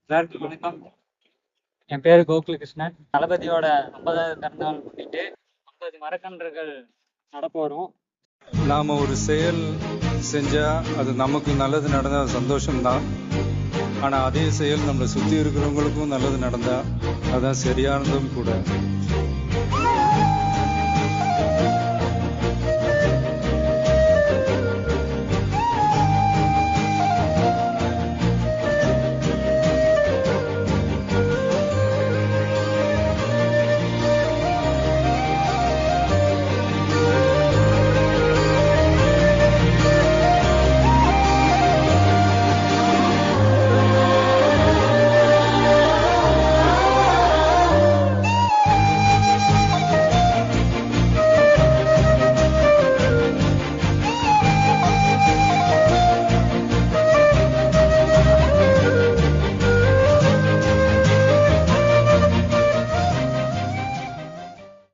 Sir வணக்கம். என் பேரு கோகுலகிருஷ்ணன். தளபதியோட 50வது பிறந்தநாள் முன்னிட்டு 50 மரக்கன்றுகள் நடப்போறோம். நாம் ஒரு செயல் செஞ்சால் அது நமக்கு நல்லது நடந்தால் சந்தோஷம்தான். ஆனால் அதே செயல் நம்மளை சுற்றி இருக்கிறவங்களுக்கும் நல்லது நடந்தால் அதுதான் சரியானதும் கூட.